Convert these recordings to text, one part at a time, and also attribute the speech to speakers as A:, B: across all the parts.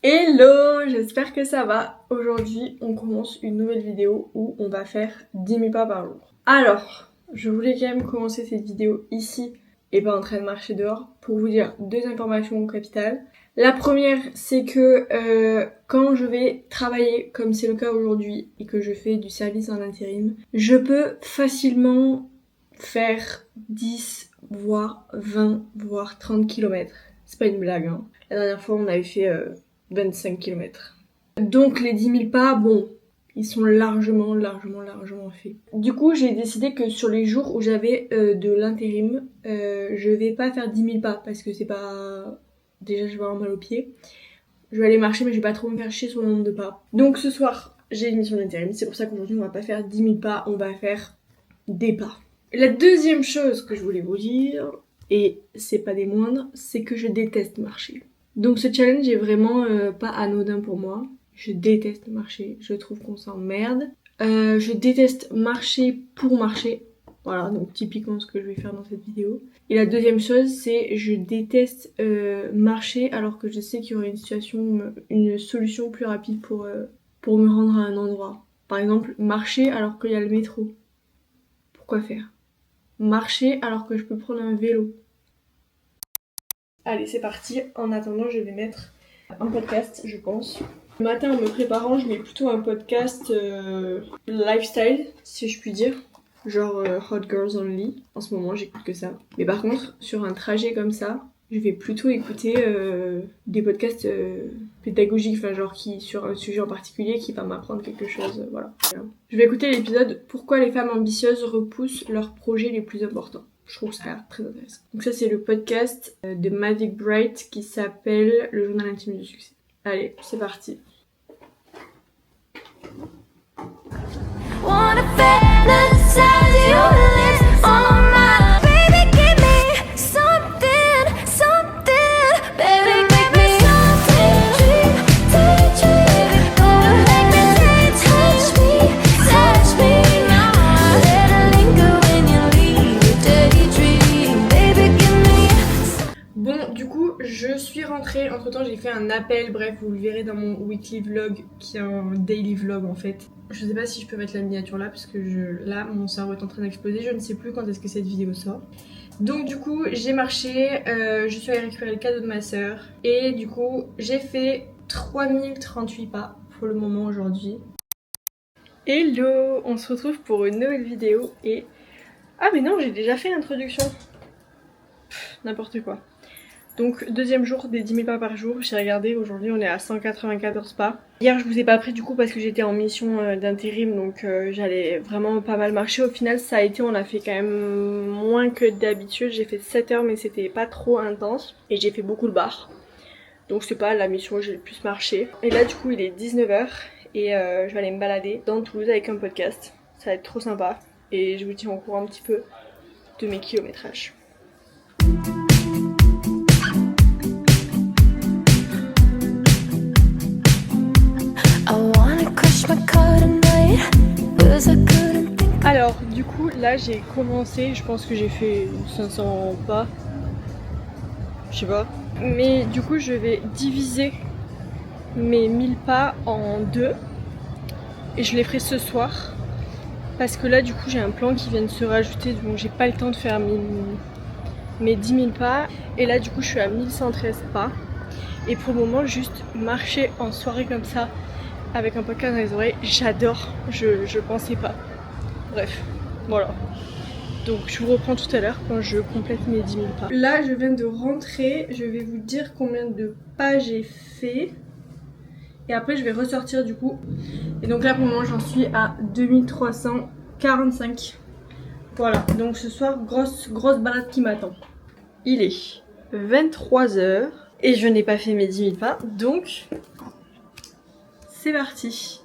A: Hello, j'espère que ça va. Aujourd'hui, on commence une nouvelle vidéo où on va faire 10 000 pas par jour. Alors, je voulais quand même commencer cette vidéo ici et pas en train de marcher dehors pour vous dire deux informations capitales. La première, c'est que quand je vais travailler, comme c'est le cas aujourd'hui, et que je fais du service en intérim, je peux facilement faire 10, voire 20, voire 30 km. C'est pas une blague, hein. La dernière fois, on avait fait 25 km. Donc les 10 000 pas, bon, ils sont largement faits. Du coup, j'ai décidé que sur les jours où j'avais de l'intérim, je vais pas faire 10 000 pas parce que c'est pas... Déjà, je vais avoir mal aux pieds. Je vais aller marcher, mais je vais pas trop me faire chier sur le nombre de pas. Donc ce soir, j'ai une mission d'intérim. C'est pour ça qu'aujourd'hui, on va pas faire 10 000 pas, on va faire des pas. La deuxième chose que je voulais vous dire, et c'est pas des moindres, c'est que je déteste marcher. Donc ce challenge est vraiment pas anodin pour moi. Je déteste marcher, je trouve qu'on s'emmerde. Je déteste marcher pour marcher. Voilà, donc typiquement ce que je vais faire dans cette vidéo. Et la deuxième chose, c'est je déteste marcher alors que je sais qu'il y aurait une solution plus rapide pour me rendre à un endroit. Par exemple, marcher alors qu'il y a le métro. Pourquoi faire ? Marcher alors que je peux prendre un vélo. Allez, c'est parti. En attendant, je vais mettre un podcast, je pense. Le matin, en me préparant, je mets plutôt un podcast lifestyle, si je puis dire. Genre Hot Girls Only. En ce moment, j'écoute que ça. Mais par contre, sur un trajet comme ça, je vais plutôt écouter des podcasts pédagogiques, enfin genre qui sur un sujet en particulier qui va m'apprendre quelque chose, voilà. Je vais écouter l'épisode Pourquoi les femmes ambitieuses repoussent leurs projets les plus importants. Je trouve ça très intéressant. Donc ça c'est le podcast de Mavic Bright qui s'appelle Le journal intime du succès. Allez, c'est parti. Je suis rentrée, entre temps j'ai fait un appel, bref vous le verrez dans mon weekly vlog qui est un daily vlog en fait. Je sais pas si je peux mettre la miniature là parce que là mon cerveau est en train d'exploser, je ne sais plus quand est-ce que cette vidéo sort. Donc du coup j'ai marché, je suis allée récupérer le cadeau de ma soeur et du coup j'ai fait 3038 pas pour le moment aujourd'hui. Hello, on se retrouve pour une nouvelle vidéo et... Ah mais non j'ai déjà fait l'introduction. N'importe quoi. Donc deuxième jour des 10 000 pas par jour, j'ai regardé, aujourd'hui on est à 194 pas. Hier je vous ai pas pris du coup parce que j'étais en mission d'intérim donc j'allais vraiment pas mal marcher. Au final ça a été, on a fait quand même moins que d'habitude, j'ai fait 7 heures mais c'était pas trop intense. Et j'ai fait beaucoup de bar. Donc c'est pas la mission où j'ai le plus marché. Et là du coup il est 19 h et je vais aller me balader dans Toulouse avec un podcast. Ça va être trop sympa et je vous tiens au courant un petit peu de mes kilométrages. Alors du coup là j'ai commencé, je pense que j'ai fait 500 pas, je sais pas. Mais du coup je vais diviser mes 1000 pas en deux et je les ferai ce soir. Parce que là du coup j'ai un plan qui vient de se rajouter donc j'ai pas le temps de faire mes 10 000 pas. Et là du coup je suis à 1113 pas. Et pour le moment juste marcher en soirée comme ça avec un podcast dans les oreilles, j'adore, je pensais pas. Bref, voilà. Donc je vous reprends tout à l'heure quand je complète mes 10 000 pas. Là je viens de rentrer, je vais vous dire combien de pas j'ai fait. Et après je vais ressortir du coup. Et donc là pour le moment j'en suis à 2345. Voilà, donc ce soir grosse balade qui m'attend. Il est 23 h et je n'ai pas fait mes 10 000 pas, donc c'est parti.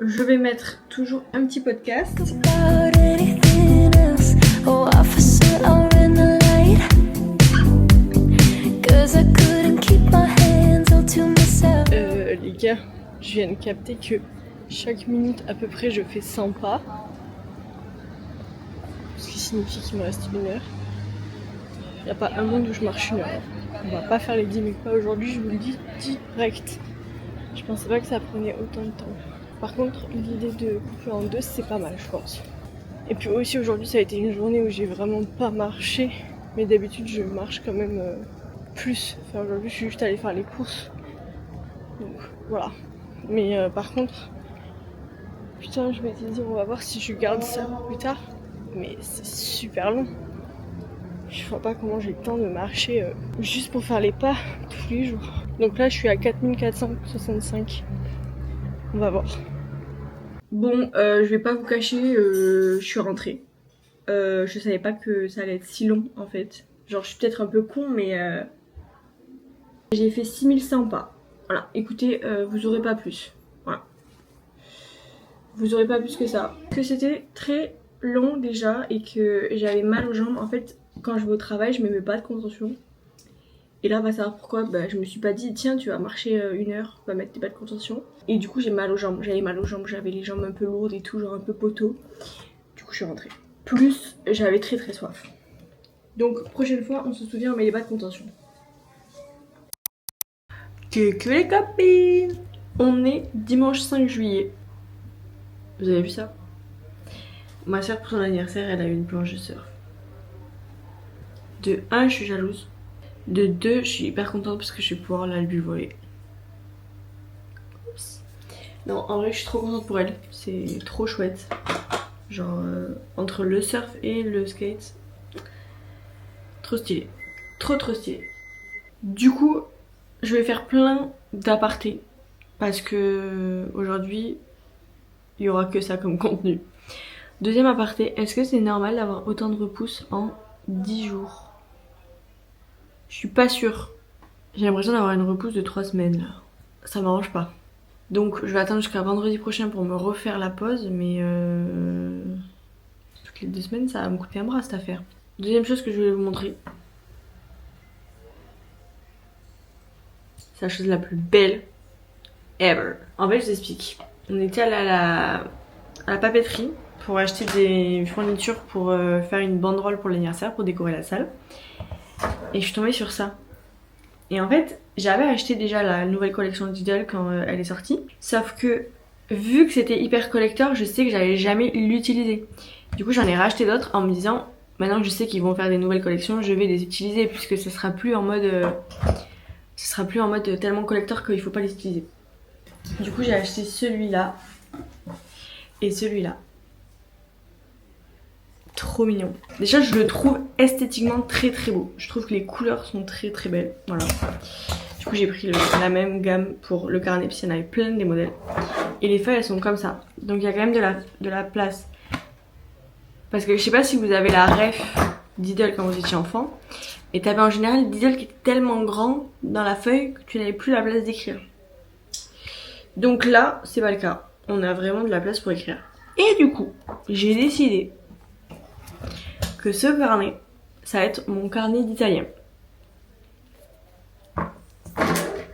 A: Je vais mettre toujours un petit podcast. Les gars, je viens de capter que chaque minute à peu près je fais 100 pas. Ce qui signifie qu'il me reste 1 heure. Il n'y a pas un monde où je marche 1 heure. On va pas faire les 10 000 pas aujourd'hui, je vous le dis direct. Je pensais pas que ça prenait autant de temps. Par contre, l'idée de couper en deux, c'est pas mal, je pense. Et puis aussi aujourd'hui, ça a été une journée où j'ai vraiment pas marché. Mais d'habitude, je marche quand même plus. Enfin, aujourd'hui, je suis juste allée faire les courses. Donc voilà. Mais par contre, putain, je m'étais dit, on va voir si je garde ça plus tard. Mais c'est super long. Je vois pas comment j'ai le temps de marcher juste pour faire les pas tous les jours. Donc là, je suis à 4465. On va voir. Bon, je vais pas vous cacher, je suis rentrée. Je savais pas que ça allait être si long en fait. Genre, je suis peut-être un peu con, mais j'ai fait 6100 pas. Voilà, écoutez, vous aurez pas plus. Voilà. Vous aurez pas plus que ça. Que c'était très long déjà et que j'avais mal aux jambes. En fait, quand je vais au travail, je me mets pas de contention. Et là, on va savoir pourquoi. Bah, je me suis pas dit, tiens, tu vas marcher 1 heure, va mettre tes pas de contention. Et du coup, j'ai mal aux jambes. J'avais mal aux jambes, j'avais les jambes un peu lourdes et tout, genre un peu poteau. Du coup, je suis rentrée. Plus, j'avais très très soif. Donc, prochaine fois, on se souvient, on met les bas de contention. Coucou les copines! On est dimanche 5 juillet. Vous avez vu ça? Ma soeur, pour son anniversaire, elle a eu une planche de surf. De 1, je suis jalouse. De 2, je suis hyper contente parce que je vais pouvoir la lui voler. Oups. Non, en vrai, je suis trop contente pour elle. C'est trop chouette. Genre, entre le surf et le skate. Trop stylé. Trop stylé. Du coup, je vais faire plein d'apartés. Parce que aujourd'hui, il y aura que ça comme contenu. Deuxième aparté, est-ce que c'est normal d'avoir autant de repousses en 10 jours? Je suis pas sûre. J'ai l'impression d'avoir une repousse de 3 semaines là. Ça m'arrange pas. Donc je vais attendre jusqu'à vendredi prochain pour me refaire la pause, mais toutes les 2 semaines ça va me coûter un bras cette affaire. Deuxième chose que je voulais vous montrer. C'est la chose la plus belle ever. En fait je vous explique. On était allé à la papeterie pour acheter des fournitures pour faire une banderole pour l'anniversaire, pour décorer la salle. Et je suis tombée sur ça. Et en fait, j'avais acheté déjà la nouvelle collection Diddle quand elle est sortie. Sauf que, vu que c'était hyper collector, je sais que j'allais jamais l'utiliser. Du coup, j'en ai racheté d'autres en me disant, maintenant que je sais qu'ils vont faire des nouvelles collections, je vais les utiliser puisque ce sera plus en mode tellement collector qu'il faut pas les utiliser. Du coup, j'ai acheté celui-là et celui-là. Trop mignon. Déjà, je le trouve esthétiquement très beau. Je trouve que les couleurs sont très belles. Voilà. Du coup, j'ai pris la même gamme pour le carnet, puis il y en avait plein des modèles. Et les feuilles, elles sont comme ça. Donc, il y a quand même de la place. Parce que je sais pas si vous avez la ref Diddle quand vous étiez enfant. Et t'avais en général Diddle qui était tellement grand dans la feuille que tu n'avais plus la place d'écrire. Donc là, c'est pas le cas. On a vraiment de la place pour écrire. Et du coup, j'ai décidé que ce carnet, ça va être mon carnet d'italien.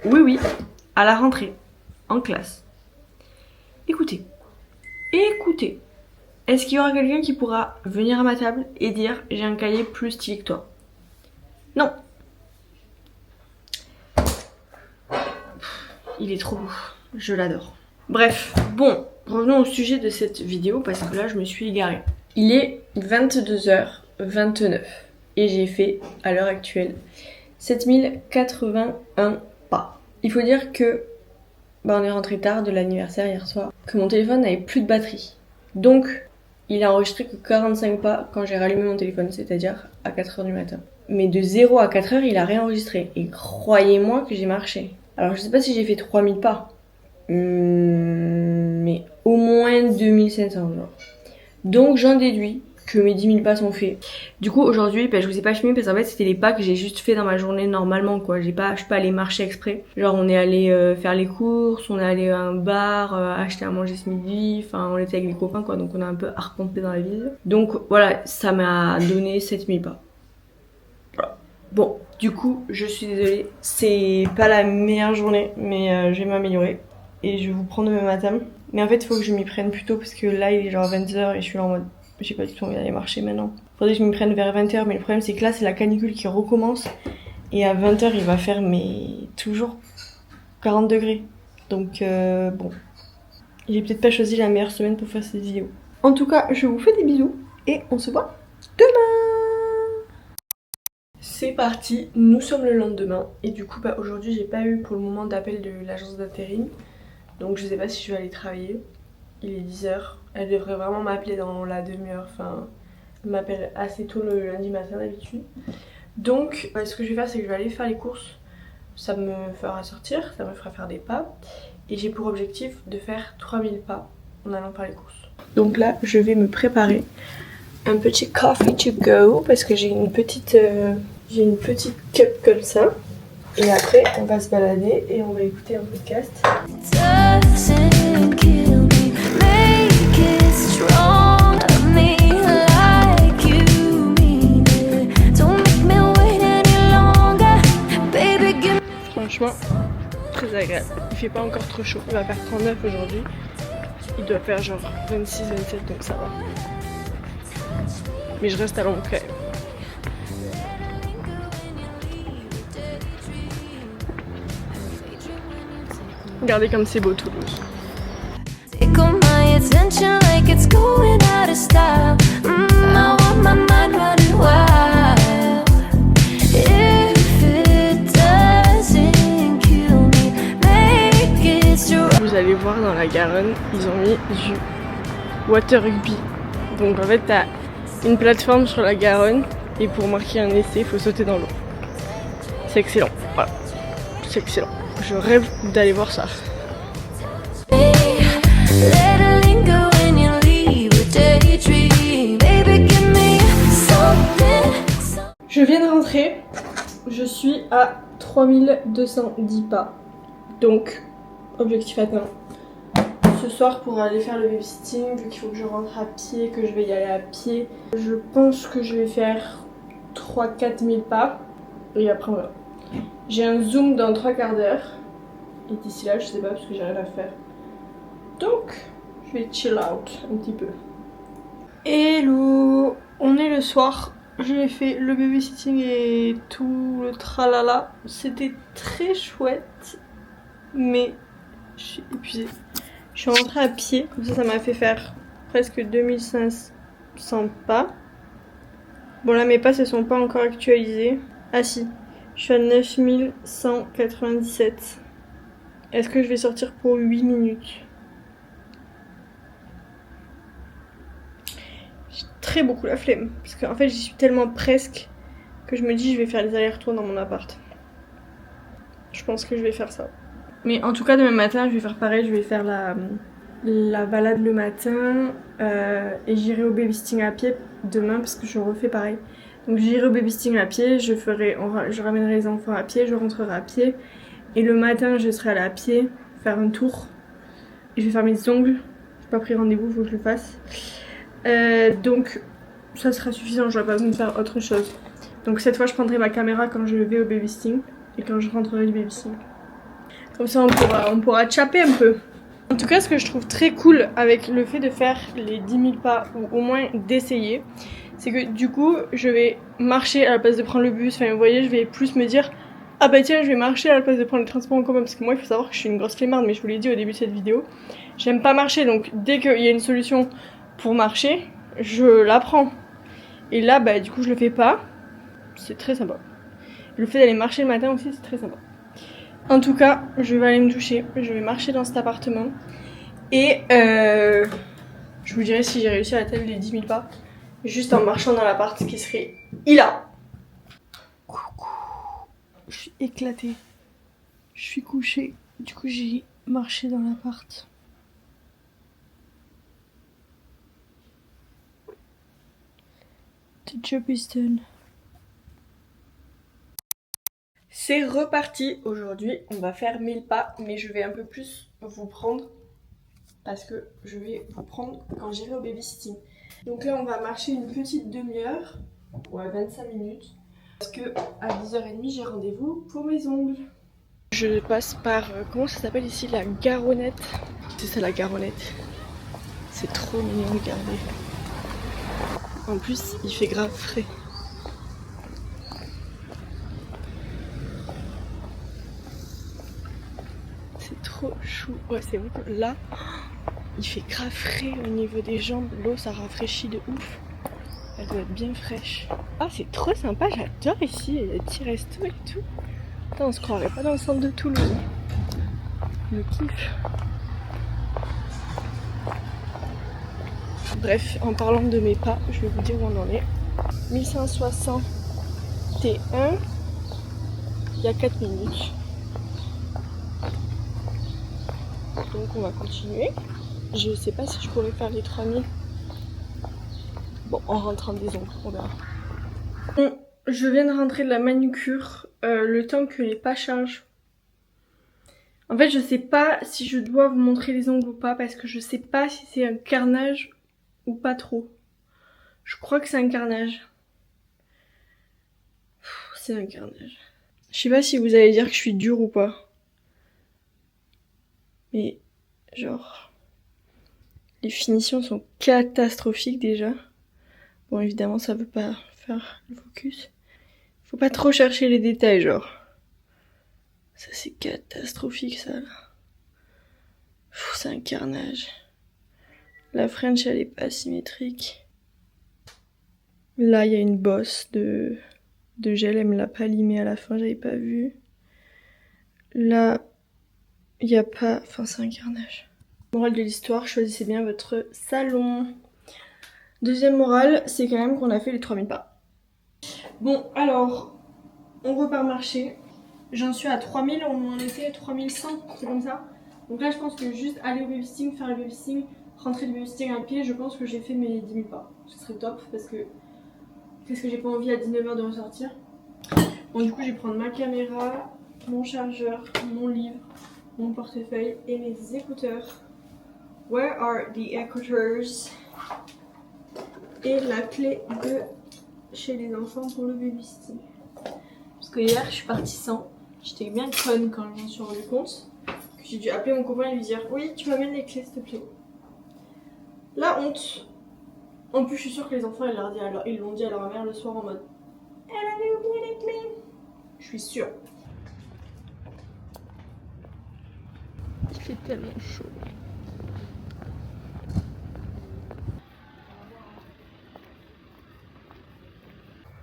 A: Oui, à la rentrée, en classe. Écoutez, est-ce qu'il y aura quelqu'un qui pourra venir à ma table et dire j'ai un cahier plus stylé que toi? Non. Il est trop beau, je l'adore. Bref, bon, revenons au sujet de cette vidéo parce que là je me suis égarée. Il est 22h29 et j'ai fait à l'heure actuelle 7081 pas. Il faut dire que on est rentré tard de l'anniversaire hier soir, que mon téléphone n'avait plus de batterie. Donc il a enregistré que 45 pas quand j'ai rallumé mon téléphone, c'est-à-dire à 4h du matin. Mais de 0 à 4h, il a réenregistré. Et croyez-moi que j'ai marché. Alors je sais pas si j'ai fait 3000 pas. Mais au moins 2500 genre. Donc j'en déduis que mes 10 000 pas sont faits. Du coup aujourd'hui, je vous ai pas filmé parce qu'en fait c'était les pas que j'ai juste fait dans ma journée normalement quoi. Je suis pas allée marcher exprès. Genre on est allé faire les courses, on est allé à un bar, acheter à manger ce midi, enfin on était avec les copains quoi, donc on a un peu arpenté dans la ville. Donc voilà, ça m'a donné 7000 pas. Voilà. Bon, du coup je suis désolée, c'est pas la meilleure journée, mais je vais m'améliorer. Et je vais vous prendre demain matin. Mais en fait il faut que je m'y prenne plus tôt parce que là il est genre 20h et je suis là en mode j'ai pas du tout envie d'aller marcher maintenant. Faudrait que je m'y prenne vers 20h, mais le problème c'est que là c'est la canicule qui recommence. Et à 20h il va faire mais toujours 40 degrés. Donc bon, j'ai peut-être pas choisi la meilleure semaine pour faire cette vidéo. En tout cas, je vous fais des bisous et on se voit demain. C'est parti, nous sommes le lendemain et du coup bah, aujourd'hui j'ai pas eu pour le moment d'appel de l'agence d'intérim. Donc je sais pas si je vais aller travailler. Il est 10 h, elle devrait vraiment m'appeler dans la demi-heure, enfin elle m'appelle assez tôt le lundi matin d'habitude. Donc ce que je vais faire c'est que je vais aller faire les courses. Ça me fera sortir, ça me fera faire des pas. Et j'ai pour objectif de faire 3000 pas en allant faire les courses. Donc là, je vais me préparer un petit coffee to go parce que j'ai une petite cup comme ça. Et après, on va se balader et on va écouter un podcast. Franchement, très agréable. Il fait pas encore trop chaud. Il va faire 39 aujourd'hui. Il doit faire genre 26, 27, donc ça va. Mais je reste à l'ombre quand même. Regardez comme c'est beau Toulouse. Vous allez voir dans la Garonne, ils ont mis du water rugby. Donc en fait t'as une plateforme sur la Garonne et pour marquer un essai il faut sauter dans l'eau. C'est excellent, voilà. C'est excellent. Je rêve d'aller voir ça. Je viens de rentrer. Je suis à 3210 pas. Donc objectif atteint. Ce soir pour aller faire le babysitting, vu qu'il faut que je rentre à pied, que je vais y aller à pied, je pense que je vais faire 3-4 000 pas et après voilà. J'ai un zoom dans 3 quarts d'heure et d'ici là je sais pas parce que j'ai rien à faire. Donc je vais chill out un petit peu. Hello, on est le soir. J'ai fait le babysitting et tout le tralala. C'était très chouette mais je suis épuisée. Je suis rentrée à pied, comme ça m'a fait faire presque 2500 pas. Bon là mes pas ne sont pas encore actualisés. Ah si, je suis à 9197. Est-ce que je vais sortir pour 8 minutes? J'ai très beaucoup la flemme, parce qu'en fait j'y suis tellement presque que je me dis je vais faire les allers-retours dans mon appart. Je pense que je vais faire ça. Mais en tout cas demain matin je vais faire pareil, je vais faire la balade le matin et j'irai au babysitting à pied demain parce que je refais pareil. Donc j'irai au babysitting à pied, je ramènerai les enfants à pied, je rentrerai à pied et le matin je serai allée à pied faire un tour et je vais faire mes ongles. J'ai pas pris rendez-vous, faut que je le fasse. Donc ça sera suffisant, j'aurai pas besoin de faire autre chose. Donc cette fois je prendrai ma caméra quand je vais au babysitting et quand je rentrerai du babysitting. Comme ça on pourra chapper un peu. En tout cas ce que je trouve très cool avec le fait de faire les 10 000 pas ou au moins d'essayer, c'est que du coup je vais marcher à la place de prendre le bus. Enfin vous voyez, je vais plus me dire ah bah tiens je vais marcher à la place de prendre le transport en commun. Parce que moi il faut savoir que je suis une grosse flemmarde, mais je vous l'ai dit au début de cette vidéo, j'aime pas marcher, donc dès qu'il y a une solution pour marcher, je la prends. Et là bah du coup je le fais pas, c'est très sympa. Le fait d'aller marcher le matin aussi c'est très sympa. En tout cas, je vais aller me doucher, je vais marcher dans cet appartement et je vous dirai si j'ai réussi à atteindre les 10 000 pas juste en marchant dans l'appart qui serait Ila. Coucou, je suis éclatée, je suis couchée, du coup j'ai marché dans l'appart. The job is done. C'est reparti, aujourd'hui on va faire 1000 pas mais je vais un peu plus vous prendre parce que je vais vous prendre quand j'irai au babysitting. Donc là on va marcher une petite demi-heure, ouais 25 minutes parce que à 10h30 j'ai rendez-vous pour mes ongles. Je passe par, comment ça s'appelle ici, la Garonnette. C'est ça la Garonnette. C'est trop mignon, regardez. En plus il fait grave frais. C'est trop trop chou. Ouais, c'est vrai que là, il fait grave frais au niveau des jambes. L'eau, ça rafraîchit de ouf. Elle doit être bien fraîche. Ah, c'est trop sympa, j'adore ici. Il y a des petits restos et tout. Putain, on se croirait pas dans le centre de Toulouse. Le kiff. Bref, en parlant de mes pas, je vais vous dire où on en est. 1161, il y a 4 minutes. Donc on va continuer. Je sais pas si je pourrais faire les 3000. Bon, en rentrant des ongles, on verra. Bon, je viens de rentrer de la manucure, le temps que les pas chargent. En fait, je sais pas si je dois vous montrer les ongles ou pas, parce que je sais pas si c'est un carnage ou pas trop. Je crois que c'est un carnage. C'est un carnage. Je sais pas si vous allez dire que je suis dure ou pas. Mais, genre, les finitions sont catastrophiques déjà. Bon, évidemment, ça veut pas faire le focus. Faut pas trop chercher les détails, genre. Ça, c'est catastrophique, ça, là. C'est un carnage. La French, elle est pas symétrique. Là, il y a une bosse de gel. Elle me l'a pas limé à la fin, j'avais pas vu. Là, il y a pas... Enfin, c'est un carnage. Morale de l'histoire, choisissez bien votre salon. Deuxième morale, c'est quand même qu'on a fait les 3000 pas. Bon, alors, on repart marcher. J'en suis à 3000, on en était à 3100, c'est comme ça. Donc là, je pense que juste aller au babysitting, faire le babysitting, rentrer du babysitting à pied, je pense que j'ai fait mes 10 000 pas. Ce serait top parce que j'ai pas envie à 19 h de ressortir. Bon, du coup, je vais prendre ma caméra, mon chargeur, mon livre, mon portefeuille et mes écouteurs. Where are the écouteurs? Et la clé de chez les enfants pour le babysitting. Parce que hier, je suis partie sans. J'étais bien conne quand je m'en suis rendu compte. J'ai dû appeler mon copain et lui dire oui, tu m'amènes les clés s'il te plaît. La honte. En plus, je suis sûre que les enfants ils l'ont dit à leur mère le soir en mode elle avait oublié les clés. Je suis sûre. Il fait tellement chaud.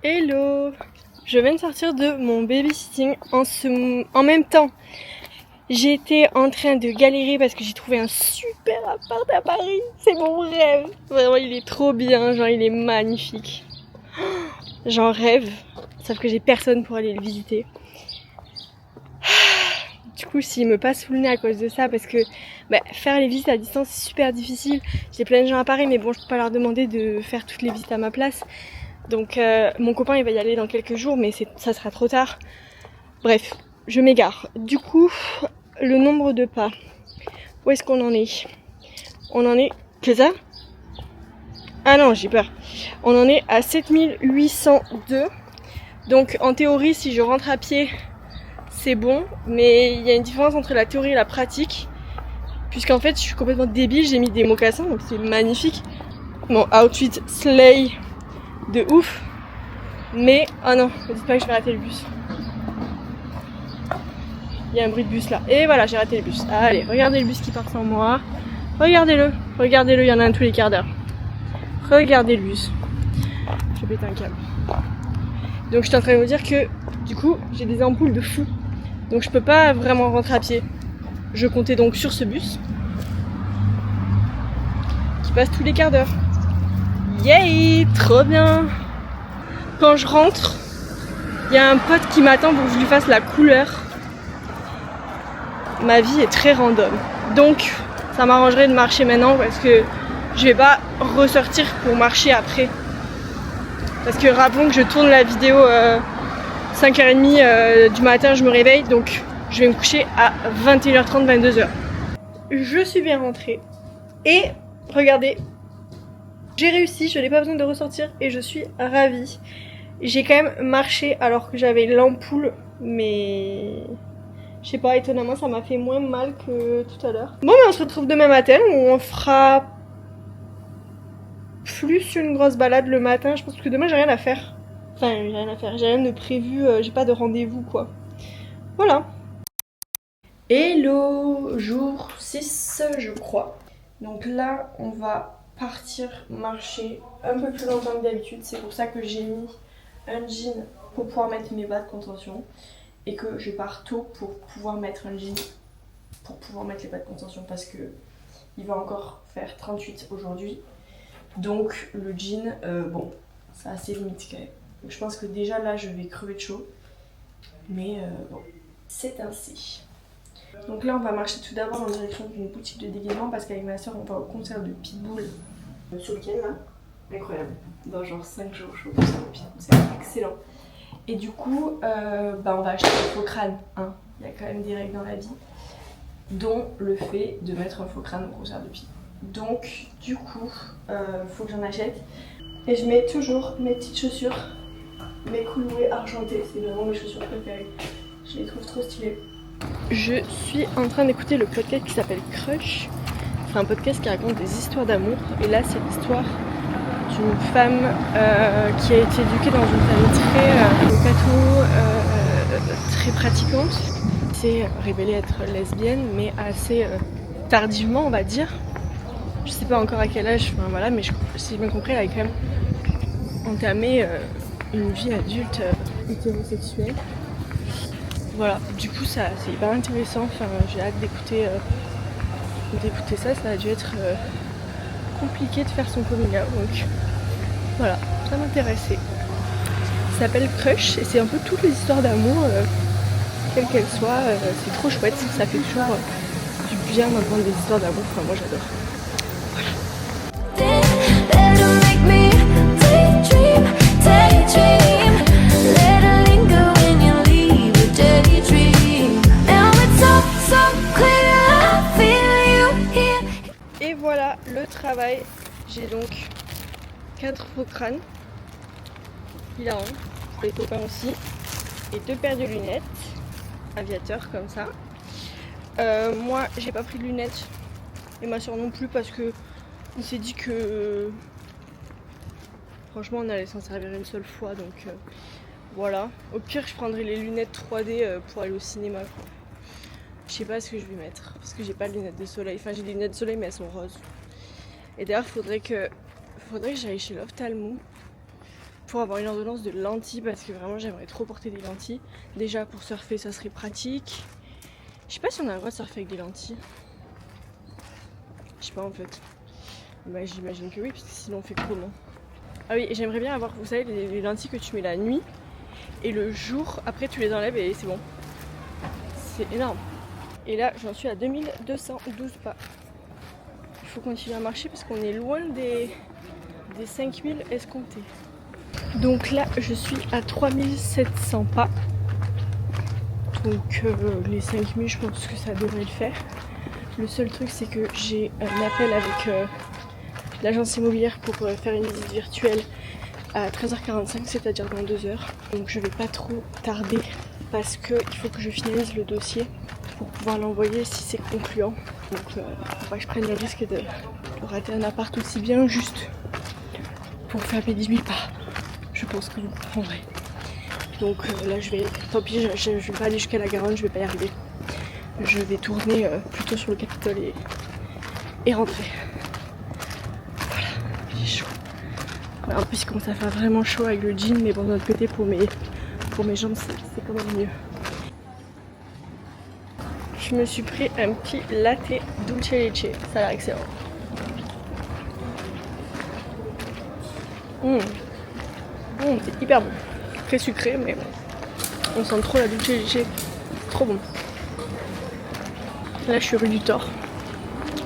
A: Hello! Je viens de sortir de mon babysitting en même temps. J'étais en train de galérer parce que j'ai trouvé un super appart à Paris. C'est mon rêve. Vraiment, il est trop bien. Genre, il est magnifique. J'en rêve. Sauf que j'ai personne pour aller le visiter. Du coup, s'il me passe sous le nez à cause de ça, parce que faire les visites à distance, c'est super difficile. J'ai plein de gens à Paris, mais bon, je peux pas leur demander de faire toutes les visites à ma place. Donc, mon copain, il va y aller dans quelques jours, mais ça sera trop tard. Bref, je m'égare. Du coup, le nombre de pas. Où est-ce qu'on en est? On en est... Que ça? Ah non, j'ai peur. On en est à 7802. Donc en théorie, si je rentre à pied, c'est bon. Mais il y a une différence entre la théorie et la pratique. Puisqu'en fait, je suis complètement débile. J'ai mis des mocassins, donc c'est magnifique. Mon outfit slay de ouf. Mais, oh non, ne dites pas que je vais rater le bus. Il y a un bruit de bus là. Et voilà, j'ai raté le bus. Allez, regardez le bus qui part sans moi. Regardez-le. Regardez-le, il y en a un tous les quarts d'heure. Regardez le bus. Je vais péter un câble. Donc je suis en train de vous dire que du coup, j'ai des ampoules de fou. Donc je peux pas vraiment rentrer à pied. Je comptais donc sur ce bus qui passe tous les quarts d'heure. Yay, trop bien. Quand je rentre, il y a un pote qui m'attend pour que je lui fasse la couleur. Ma vie est très random. Donc, ça m'arrangerait de marcher maintenant parce que je vais pas ressortir pour marcher après. Parce que rappelons que je tourne la vidéo 5h30 du matin, je me réveille. Donc, je vais me coucher à 21h30, 22h. Je suis bien rentrée. Et, regardez, j'ai réussi, je n'ai pas besoin de ressortir et je suis ravie. J'ai quand même marché alors que j'avais l'ampoule, mais... Je sais pas, étonnamment ça m'a fait moins mal que tout à l'heure. Bon, mais on se retrouve demain matin où on fera plus une grosse balade le matin. Je pense que demain j'ai rien à faire. Enfin, j'ai rien de prévu, j'ai pas de rendez-vous quoi. Voilà. Hello, jour 6 je crois. Donc là on va partir marcher un peu plus longtemps que d'habitude. C'est pour ça que j'ai mis un jean pour pouvoir mettre mes bas de contention. Et que je pars tôt pour pouvoir mettre un jean, pour pouvoir mettre les bas de contention. Parce que il va encore faire 38 aujourd'hui. Donc le jean, bon, c'est assez limite quand même. Donc, je pense que déjà là je vais crever de chaud. Mais bon, c'est ainsi. Donc là on va marcher tout d'abord en direction d'une boutique de déguisement parce qu'avec ma soeur on va au concert de Pitbull ce week-end là. Incroyable. Dans genre 5 jours je suis au concert de Pitbull, c'est excellent. Et du coup on va acheter un faux crâne. Hein. Il y a quand même des règles dans la vie. Dont le fait de mettre un faux crâne au concert de Pitbull. Donc du coup faut que j'en achète. Et je mets toujours mes petites chaussures, mes clouées argentées, c'est vraiment mes chaussures préférées. Je les trouve trop stylées. Je suis en train d'écouter le podcast qui s'appelle Crush. C'est un podcast qui raconte des histoires d'amour. Et là, c'est l'histoire d'une femme qui a été éduquée dans une famille très pratiquante. C'est révélée être lesbienne, mais assez tardivement, on va dire. Je sais pas encore à quel âge, enfin voilà, mais si j'ai bien compris, elle a quand même entamé une vie adulte hétérosexuelle. Voilà, du coup ça c'est hyper intéressant, enfin, j'ai hâte d'écouter ça, ça a dû être compliqué de faire son coming out, donc voilà, ça m'intéressait. Ça s'appelle Crush et c'est un peu toutes les histoires d'amour, quelles qu'elles soient, c'est trop chouette, ça fait toujours du bien d'entendre des histoires d'amour, enfin moi j'adore. Et voilà le travail, j'ai donc 4 faux crânes, hilarant, pour les copains aussi, et 2 paires de lunettes, aviateur comme ça. Moi j'ai pas pris de lunettes, et ma soeur non plus parce que on s'est dit que franchement on allait s'en servir une seule fois, donc voilà. Au pire je prendrai les lunettes 3D pour aller au cinéma. Je sais pas ce que je vais mettre parce que j'ai pas de lunettes de soleil. Enfin j'ai des lunettes de soleil mais elles sont roses. Et d'ailleurs faudrait que j'aille chez l'ophtalmo pour avoir une ordonnance de lentilles parce que vraiment j'aimerais trop porter des lentilles. Déjà pour surfer ça serait pratique. Je sais pas si on a le droit de surfer avec des lentilles. Je sais pas en fait. Bah j'imagine que oui parce que sinon on fait comment. Ah oui, j'aimerais bien avoir, vous savez, les lentilles que tu mets la nuit et le jour après tu les enlèves et c'est bon. C'est énorme. Et là j'en suis à 2212 pas. Il faut continuer à marcher parce qu'on est loin des 5000 escomptés. Donc là je suis à 3700 pas. Donc les 5000 je pense que ça devrait le faire. Le seul truc c'est que j'ai un appel avec l'agence immobilière pour faire une visite virtuelle à 13h45, c'est-à-dire dans 2 heures. Donc je vais pas trop tarder parce qu'il faut que je finalise le dossier pour pouvoir l'envoyer si c'est concluant. Donc faut pas que je prenne le risque de rater un appart aussi bien juste pour faire mes 18 pas. Je pense que vous comprendrez. Donc là je vais, tant pis, je vais pas aller jusqu'à la Garonne, je vais pas y arriver. Je vais tourner plutôt sur le Capitole et rentrer. Voilà, j'ai chaud. En plus il commence à faire vraiment chaud avec le jean, mais bon d'un autre côté pour mes jambes c'est quand même mieux. Je me suis pris un petit latte dulce leche, ça a l'air excellent. C'est hyper bon, très sucré mais on sent trop la dulce leche, trop bon. Là je suis rue du Thor,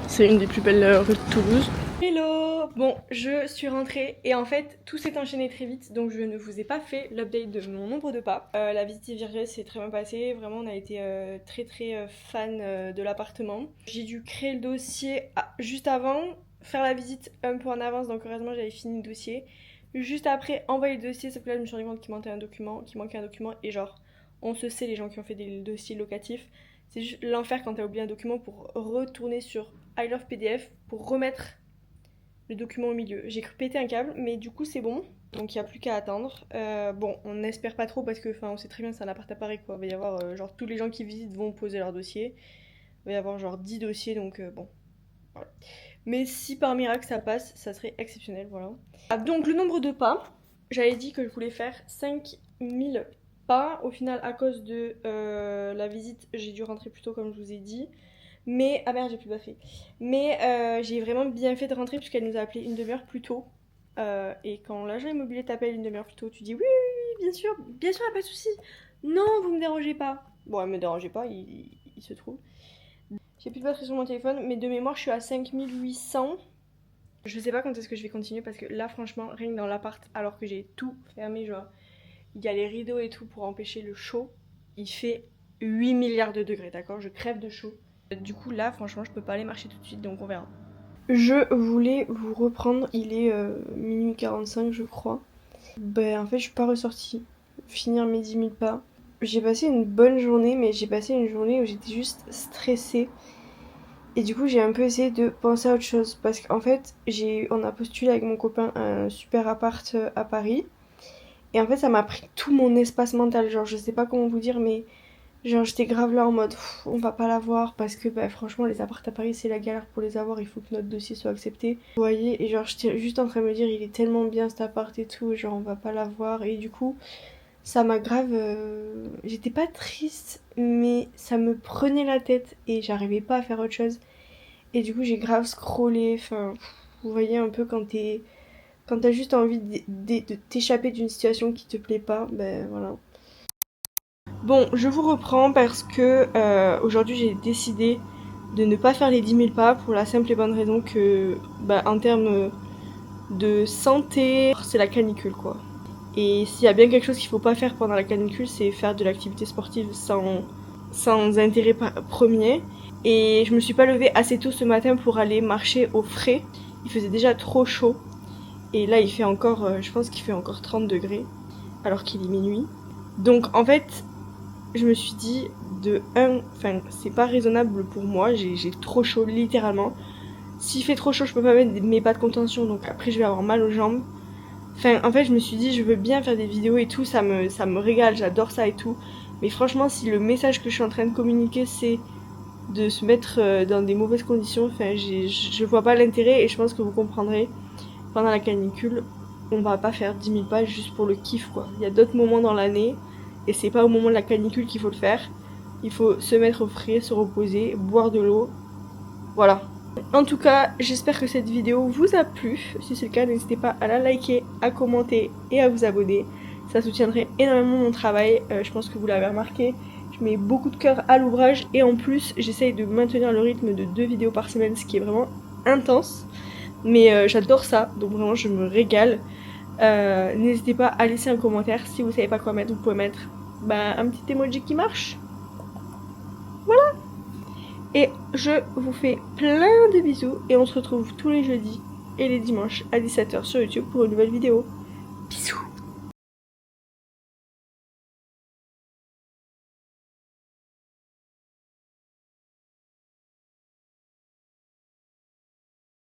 A: c'est une des plus belles rues de Toulouse. Hello! Bon, je suis rentrée et en fait tout s'est enchaîné très vite donc je ne vous ai pas fait l'update de mon nombre de pas. La visite virtuelle s'est très bien passée, vraiment on a été très fan de l'appartement. J'ai dû créer le dossier juste avant, faire la visite un peu en avance donc heureusement j'avais fini le dossier. Juste après envoyer le dossier, sauf que là je me suis rendu compte qu'il manquait un document et genre on se sait les gens qui ont fait des dossiers locatifs. C'est juste l'enfer quand t'as oublié un document pour retourner sur I Love PDF pour remettre le document au milieu. J'ai cru péter un câble, mais du coup c'est bon. Donc il n'y a plus qu'à attendre. Bon, on n'espère pas trop parce que on sait très bien que c'est un appart à Paris quoi. Il va y avoir genre tous les gens qui visitent vont poser leur dossier. Il va y avoir genre 10 dossiers donc bon. Voilà. Mais si par miracle ça passe, ça serait exceptionnel, voilà. Ah, donc le nombre de pas, j'avais dit que je voulais faire 5000 pas. Au final, à cause de la visite, j'ai dû rentrer plus tôt comme je vous ai dit. Mais, ah merde, j'ai plus de batterie. Mais j'ai vraiment bien fait de rentrer puisqu'elle nous a appelé une demi-heure plus tôt. Et quand l'agent immobilier t'appelle une demi-heure plus tôt, tu dis oui, oui, oui, bien sûr, pas de souci. Non, vous me dérangez pas. Bon, elle me dérangeait pas, il se trouve. J'ai plus de batterie sur mon téléphone, mais de mémoire, je suis à 5800. Je sais pas quand est-ce que je vais continuer parce que là, franchement, rien que dans l'appart, alors que j'ai tout fermé, genre, il y a les rideaux et tout pour empêcher le chaud, il fait 8 milliards de degrés, d'accord? Je crève de chaud. Du coup, là, franchement, je peux pas aller marcher tout de suite, donc on verra. Je voulais vous reprendre, il est minuit 45, je crois. Ben, en fait, je suis pas ressortie. Finir mes 10 000 pas. J'ai passé une bonne journée, mais j'ai passé une journée où j'étais juste stressée. Et du coup, j'ai un peu essayé de penser à autre chose. Parce qu'en fait, on a postulé avec mon copain un super appart à Paris. Et en fait, ça m'a pris tout mon espace mental. Genre, je sais pas comment vous dire, mais genre, j'étais grave là en mode, on va pas l'avoir. Parce que, bah, franchement, les apparts à Paris, c'est la galère pour les avoir. Il faut que notre dossier soit accepté. Vous voyez, et genre, j'étais juste en train de me dire, il est tellement bien cet appart et tout. Genre, on va pas l'avoir. Et du coup, ça m'a grave. J'étais pas triste, mais ça me prenait la tête. Et j'arrivais pas à faire autre chose. Et du coup, j'ai grave scrollé. Enfin, vous voyez un peu quand t'as juste envie de t'échapper d'une situation qui te plaît pas, ben voilà. Bon, je vous reprends parce que aujourd'hui j'ai décidé de ne pas faire les 10 000 pas pour la simple et bonne raison que, bah, en termes de santé, c'est la canicule quoi. Et s'il y a bien quelque chose qu'il faut pas faire pendant la canicule, c'est faire de l'activité sportive sans intérêt premier. Et je me suis pas levée assez tôt ce matin pour aller marcher au frais. Il faisait déjà trop chaud. Et là, il fait encore, je pense qu'il fait encore 30 degrés, alors qu'il est minuit. Donc en fait, je me suis dit, enfin, c'est pas raisonnable pour moi, j'ai trop chaud, littéralement. S'il fait trop chaud, je peux pas mettre mes pas de contention, donc après je vais avoir mal aux jambes. Enfin, en fait, je me suis dit, je veux bien faire des vidéos et tout, ça me régale, j'adore ça et tout. Mais franchement, si le message que je suis en train de communiquer, c'est de se mettre dans des mauvaises conditions, enfin, je vois pas l'intérêt et je pense que vous comprendrez. Pendant la canicule, on va pas faire 10 000 pas juste pour le kiff quoi. Il y a d'autres moments dans l'année et c'est pas au moment de la canicule qu'il faut le faire. Il faut se mettre au frais, se reposer, boire de l'eau. Voilà. En tout cas, j'espère que cette vidéo vous a plu. Si c'est le cas, n'hésitez pas à la liker, à commenter et à vous abonner. Ça soutiendrait énormément mon travail. Je pense que vous l'avez remarqué. Je mets beaucoup de cœur à l'ouvrage et en plus, j'essaye de maintenir le rythme de 2 vidéos par semaine, ce qui est vraiment intense. Mais j'adore ça, donc vraiment je me régale. N'hésitez pas à laisser un commentaire. Si vous savez pas quoi mettre, vous pouvez mettre un petit emoji qui marche. Voilà. Et je vous fais plein de bisous et on se retrouve tous les jeudis et les dimanches à 17h sur YouTube pour une nouvelle vidéo.